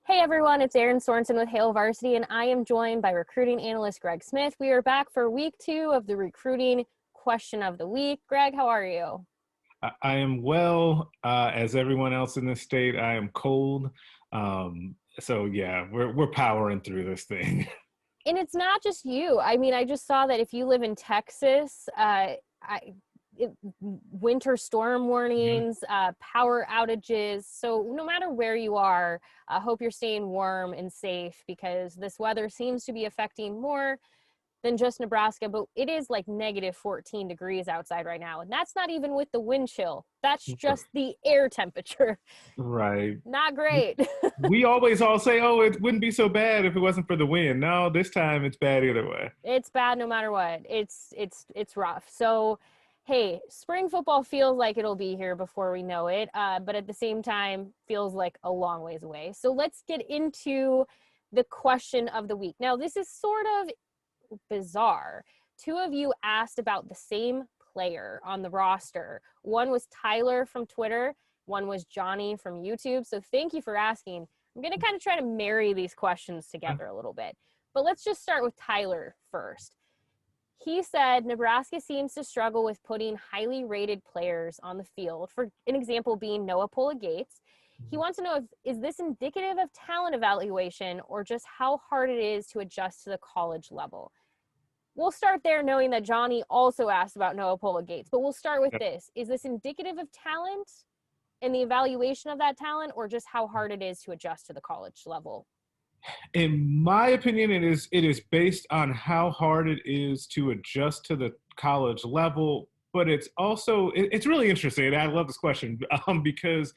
Hey everyone, it's Erin Sorensen with Hail Varsity, and I am joined by recruiting analyst Greg Smith. We are back for week 2 of the recruiting question of the week. Greg, how are you? I am well, as everyone else in this state. I am cold. So yeah, we're powering through this thing. And it's not just you. I mean, I just saw that if you live in Texas, winter storm warnings, power outages. So no matter where you are, I hope you're staying warm and safe because this weather seems to be affecting more than just Nebraska, but it is like negative 14 degrees outside right now. And that's not even with the wind chill. That's just the air temperature. Right. Not great. We always all say, "Oh, it wouldn't be so bad if it wasn't for the wind." No, this time it's bad either way. It's bad no matter what. It's rough. So, hey, spring football feels like it'll be here before we know it, but at the same time feels like a long ways away. So let's get into the question of the week. Now, this is sort of bizarre. Two of you asked about the same player on the roster. One was Tyler from Twitter, one was Johnny from YouTube. So thank you for asking. I'm going to kind of try to marry these questions together a little bit. But let's just start with Tyler first. He said Nebraska seems to struggle with putting highly rated players on the field, for an example being Nola Pola-Gates. He wants to know, is this indicative of talent evaluation or just how hard it is to adjust to the college level? We'll start there, knowing that Johnny also asked about Nola Pola-Gates, but we'll start with this. Is this indicative of talent and the evaluation of that talent, or just how hard it is to adjust to the college level? In my opinion, it is based on how hard it is to adjust to the college level, but it's really interesting. And I love this question because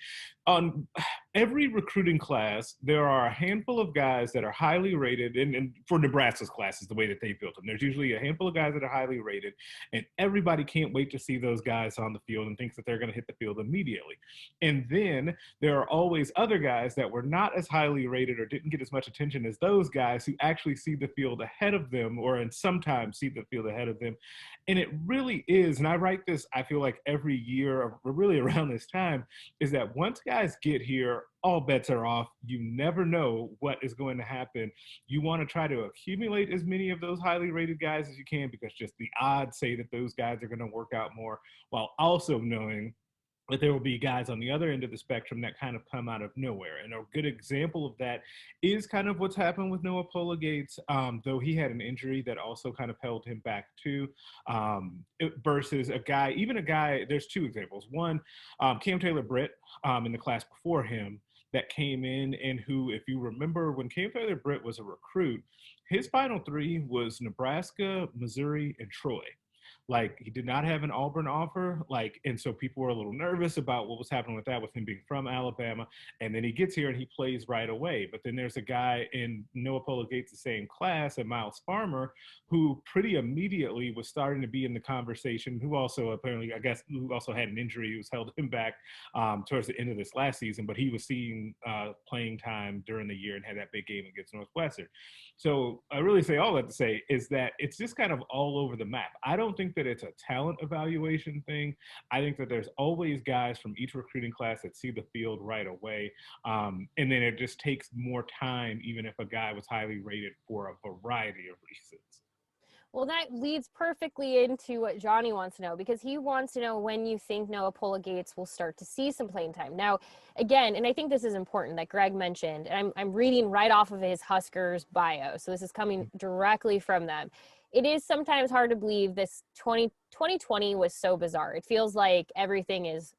on every recruiting class, there are a handful of guys that are highly rated, and for Nebraska's classes, the way that they built them, there's usually a handful of guys that are highly rated, and everybody can't wait to see those guys on the field and thinks that they're going to hit the field immediately. And then there are always other guys that were not as highly rated or didn't get as much attention as those guys who actually see the field ahead of them, or and sometimes see the field ahead of them. And it really is, and I write this, I feel like every year, or really around this time, is that once guys get here, all bets are off. You never know what is going to happen. You want to try to accumulate as many of those highly rated guys as you can, because just the odds say that those guys are going to work out more, while also knowing that there will be guys on the other end of the spectrum that kind of come out of nowhere. And a good example of that is kind of what's happened with Nola Pola-Gates, though he had an injury that also kind of held him back too, versus a guy, there's two examples. One, Cam Taylor-Britt in the class before him, that came in, and who, if you remember, when Cam Taylor-Britt was a recruit, his final three was Nebraska, Missouri, and Troy. Like, he did not have an Auburn offer, and so people were a little nervous about what was happening with that, with him being from Alabama. And then he gets here and he plays right away. But then there's a guy in Nola Pola-Gates, the same class, and Miles Farmer, who pretty immediately was starting to be in the conversation, who also apparently, I guess, who also had an injury who's held him back towards the end of this last season, but he was seeing playing time during the year and had that big game against Northwestern. So I really say all that to say is that it's just kind of all over the map. I don't think that it's a talent evaluation thing. I think that there's always guys from each recruiting class that see the field right away. And then it just takes more time, even if a guy was highly rated, for a variety of reasons. Well, that leads perfectly into what Johnny wants to know, because he wants to know when you think Nola Pola-Gates will start to see some playing time. Now, again, and I think this is important that Greg mentioned, and I'm reading right off of his Huskers bio, so this is coming directly from them. It is sometimes hard to believe this 2020 was so bizarre. It feels like everything is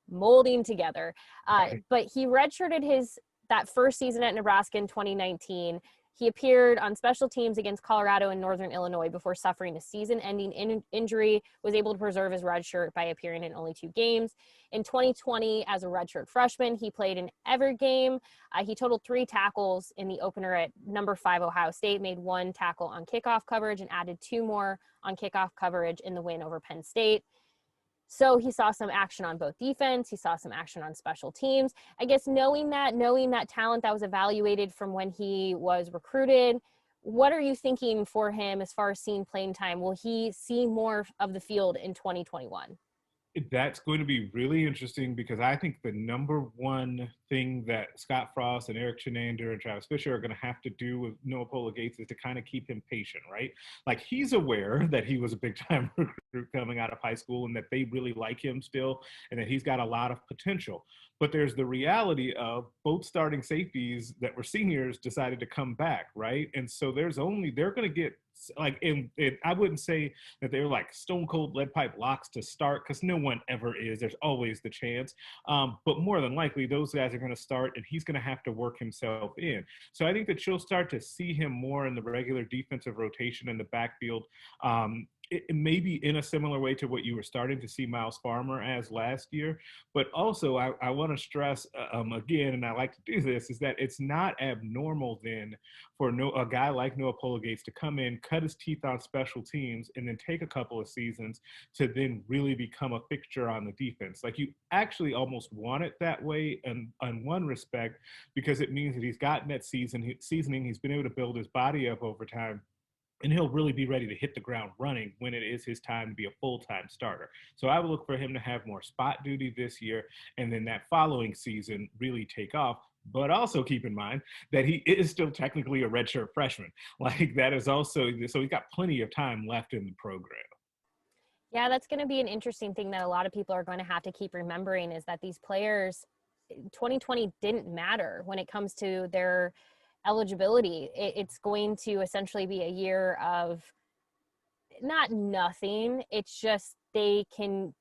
molding together. But he redshirted that first season at Nebraska in 2019. He appeared on special teams against Colorado and Northern Illinois before suffering a season-ending injury, was able to preserve his red shirt by appearing in only 2 games. In 2020, as a redshirt freshman, he played in every game. He totaled 3 tackles in the opener at number 5 Ohio State, made 1 tackle on kickoff coverage, and added 2 more on kickoff coverage in the win over Penn State. So he saw some action on both defense. He saw some action on special teams. I guess knowing that talent that was evaluated from when he was recruited, what are you thinking for him as far as seeing playing time? Will he see more of the field in 2021? That's going to be really interesting because I think the number one thing that Scott Frost and Eric Chenander and Travis Fisher are going to have to do with Nola Pola-Gates is to kind of keep him patient, right? Like he's aware that he was a big time recruit coming out of high school and that they really like him still and that he's got a lot of potential. But there's the reality of both starting safeties that were seniors decided to come back, right? And so they're going to get like, I wouldn't say that they're like stone cold lead pipe locks to start because no one ever is. There's always the chance. But more than likely, those guys are going to start and he's going to have to work himself in. So I think that you'll start to see him more in the regular defensive rotation in the backfield. Maybe in a similar way to what you were starting to see Miles Farmer as last year. But also, I want to stress again, and I like to do this, is that it's not abnormal then for a guy like Nola Pola-Gates to come in, cut his teeth on special teams, and then take a couple of seasons to then really become a fixture on the defense. Like you actually almost want it that way in one respect, because it means that he's gotten that seasoning, he's been able to build his body up over time, and he'll really be ready to hit the ground running when it is his time to be a full-time starter. So I would look for him to have more spot duty this year, and then that following season really take off. But also keep in mind that he is still technically a redshirt freshman. Like that is also, so he's got plenty of time left in the program. Yeah, that's going to be an interesting thing that a lot of people are going to have to keep remembering is that these players, 2020 didn't matter when it comes to their eligibility. It's going to essentially be a year of not nothing. It's just they can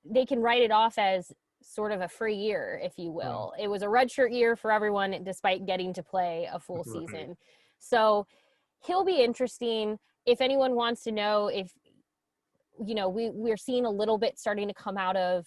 write it off as sort of a free year, if you will. It was a redshirt year for everyone despite getting to play a full season. So he'll be interesting. If anyone wants to know if, you know, we're seeing a little bit starting to come out of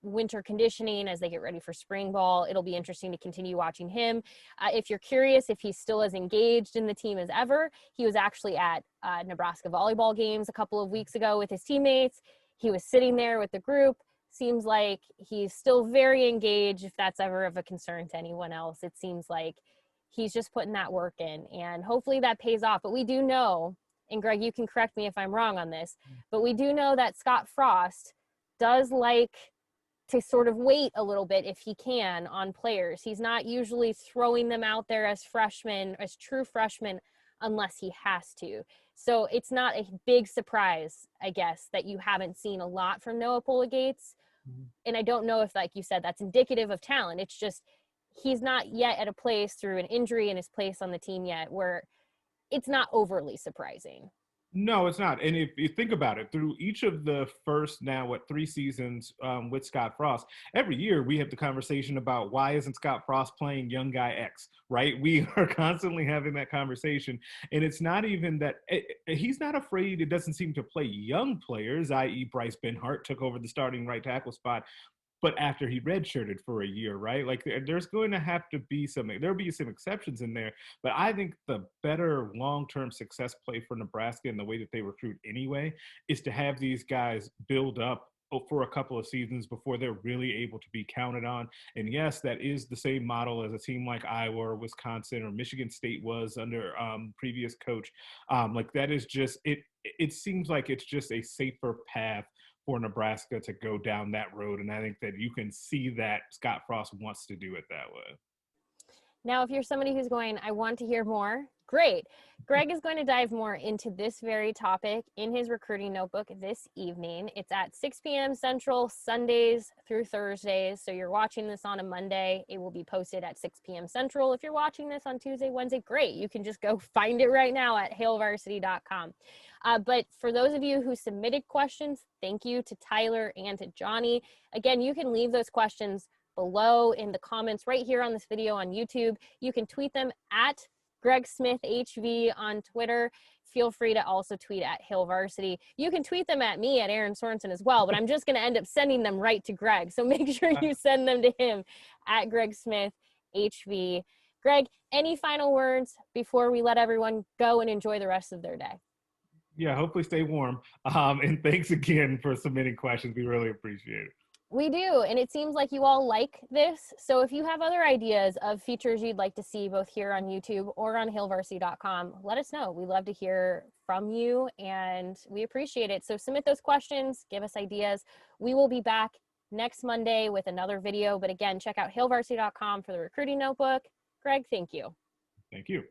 winter conditioning as they get ready for spring ball. It'll be interesting to continue watching him. If you're curious if he's still as engaged in the team as ever, he was actually at Nebraska volleyball games a couple of weeks ago with his teammates. He was sitting there with the group. Seems like he's still very engaged. If that's ever of a concern to anyone else, it seems like he's just putting that work in, and hopefully that pays off. But we do know, and Greg, you can correct me if I'm wrong on this, but we do know that Scott Frost does like to sort of wait a little bit if he can on players. He's not usually throwing them out there as freshmen, as true freshmen, unless he has to. So it's not a big surprise, I guess, that you haven't seen a lot from Nola Pola-Gates. And I don't know if, like you said, that's indicative of talent. It's just he's not yet at a place through an injury in his place on the team yet where it's not overly surprising. No, it's not. And if you think about it, through each of the first now, 3 seasons with Scott Frost, every year we have the conversation about why isn't Scott Frost playing young guy X, right? We are constantly having that conversation. And it's not even that he's not afraid. It doesn't seem to play young players, i.e. Bryce Benhart took over the starting right tackle spot, but after he redshirted for a year, right? Like there's going to have to be there'll be some exceptions in there, but I think the better long-term success play for Nebraska and the way that they recruit anyway is to have these guys build up for a couple of seasons before they're really able to be counted on. And yes, that is the same model as a team like Iowa or Wisconsin or Michigan State was under previous coach. Like that is just, it seems like it's just a safer path for Nebraska to go down that road. And I think that you can see that Scott Frost wants to do it that way. Now, if you're somebody who's going, I want to hear more, great. Greg is going to dive more into this very topic in his recruiting notebook this evening. It's at 6 p.m. Central, Sundays through Thursdays. So you're watching this on a Monday. It will be posted at 6 p.m. Central. If you're watching this on Tuesday, Wednesday, great. You can just go find it right now at hailvarsity.com. But for those of you who submitted questions, thank you to Tyler and to Johnny. Again, you can leave those questions below in the comments right here on this video on YouTube. You can tweet them at Greg Smith HV on Twitter. Feel free to also tweet at Hail Varsity. You can tweet them at me at Aaron Sorensen as well, but I'm just going to end up sending them right to Greg. So make sure you send them to him at Greg Smith HV. Greg, any final words before we let everyone go and enjoy the rest of their day? Yeah, hopefully stay warm. And thanks again for submitting questions. We really appreciate it. We do, and it seems like you all like this. So if you have other ideas of features you'd like to see both here on YouTube or on hailvarsity.com, let us know. We love to hear from you, and we appreciate it. So submit those questions, give us ideas. We will be back next Monday with another video. But again, check out hailvarsity.com for the recruiting notebook. Greg, thank you. Thank you.